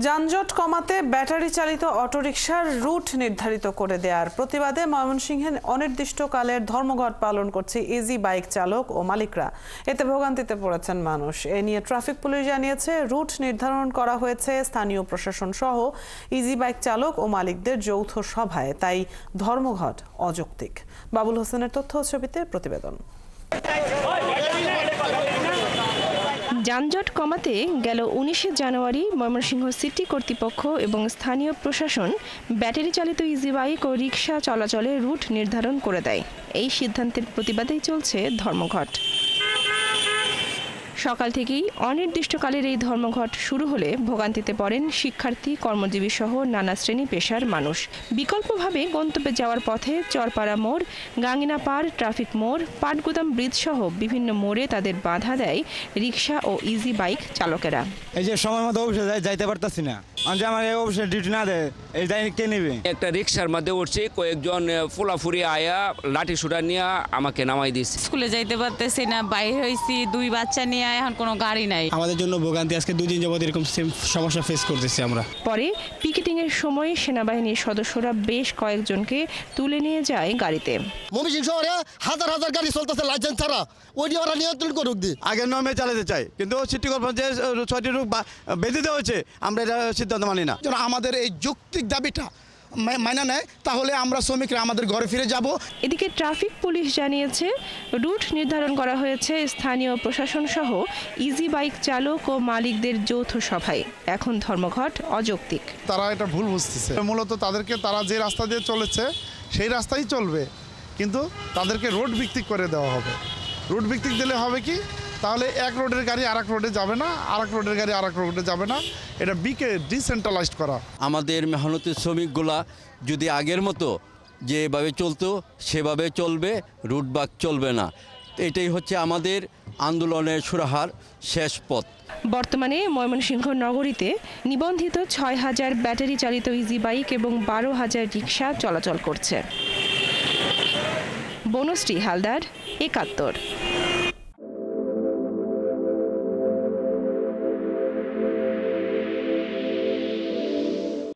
যানজট কমাতে ব্যাটারি চালিত অটোরিকশার রুট নির্ধারিত করে দেওয়ার প্রতিবাদে ময়মনসিংহে অনির্দিষ্টকালের ধর্মঘট পালন করছে ইজি বাইক চালক ও মালিকরা। এতে ভোগান্তিতে পড়েছেন মানুষ। এ নিয়ে ট্রাফিক পুলিশ জানিয়েছে, রুট নির্ধারণ করা হয়েছে স্থানীয় প্রশাসন সহ ইজি বাইক চালক ও মালিকদের যৌথ সভায়, তাই ধর্মঘট অযৌক্তিক। বাবুল হোসেনের তথ্য ছবিতে প্রতিবেদন। যানজট কমাতে গেল 19 জানুয়ারি ময়মনসিংহ সিটি কর্তৃপক্ষ এবং স্থানীয় প্রশাসন ব্যাটারি চালিত ইজি বাইক ও রিকশা চলাচলে রুট নির্ধারণ করে দেয়। এই সিদ্ধান্তের প্রতিবাদেই চলছে ধর্মঘট। সকাল থেকেই অনির্দিষ্টকালের এই ধর্মঘট শুরু হলে ভোগান্তিতে পড়েন শিক্ষার্থী, কর্মজীবী সহ নানা শ্রেণী পেশার মানুষ। বিকল্পভাবে গন্তব্যে যাওয়ার পথে চরপাড়া মোড়, গাঙ্গিনা পাড়, ট্রাফিক মোড়, পাটগুদাম ব্রিজ সহ বিভিন্ন মোড়ে তাদের বাধা দেয় রিকশা ও ইজি বাইক চালকেরা। এই যে সময় মতো অফিসে যাইতে পারতাছি না, আমার এই অফিসে ডিউটি না দেয়, এই দায়িত্ব কে নেবে? একটা রিক্সার মধ্যে উঠছি, কয়েকজন ফুলাফুরি আয়া লাঠি সুটা নিয়ে আমাকে নামাই দিচ্ছে। স্কুলে যাইতে পারতেছি না, বাইরে হয়েছি, 2 বাচ্চা নিয়ে, এখন কোনো গাড়ি নাই। আমাদের জন্য ভোগান্তি, আজকে 2 দিন যাবত এরকম সমস্যা ফেস করতেছি আমরা। পরে পিকেটিং এর সময় সেনাবাহিনীর সদস্যরা বেশ কয়েকজনকে তুলে নিয়ে যায় গাড়িতে। ময়মনসিংহ শহরে হাজার হাজার গাড়ি চলতেছে লাইসেন্স ছাড়া, ওই ওরা নিয়ন্ত্রণ করুক দি। আগে নর্মে চালাতে চাই, কিন্তু সিটি কর্পোরেশন যে 6টি রুট বেঁধে দেওয়া হয়েছে, আমরা এটা সিদ্ধান্ত মানি না। আমাদের এই যৌক্তিক দাবিটা মানা নেয়, তাহলে আমরা শ্রমিকরা আমাদের ঘরে ফিরে যাব। এদিকে ট্রাফিক পুলিশ জানিয়েছে, রুট নির্ধারণ করা হয়েছে স্থানীয় প্রশাসন সহ ইজি বাইক চালক ও মালিকদের যৌথ সভায়। এখন ধর্মঘট অযৌক্তিক। তারা এটা ভুল বুঝতেছে। মূলত তাদেরকে, তারা যে রাস্তা দিয়ে চলেছে সেই রাস্তাই চলবে, কিন্তু তাদেরকে রোড ভিত্তিক করে দেওয়া হবে। রুট ভিত্তিক দিলে হবে কি, তাহলে এক রোডের গাড়ি আরেক রোডে যাবে না, আরেক রোডের গাড়ি আরেক রোডে যাবে না। এটা ডিসেন্ট্রালাইজড করা। আমাদের মেহনতি শ্রমিকগুলা যদি আগের মতো যেভাবে চলতো সেভাবে চলবে, রুটবাক চলবে না। এটাই হচ্ছে আমাদের আন্দোলনের সুরাহার শেষ পথ। বর্তমানে ময়মনসিংহ নগরীতে নিবন্ধিত 6,000 ব্যাটারি চালিত ইজি বাইক এবং 12,000 রিকশা চলাচল করছে। বনশ্রী হালদার, 71।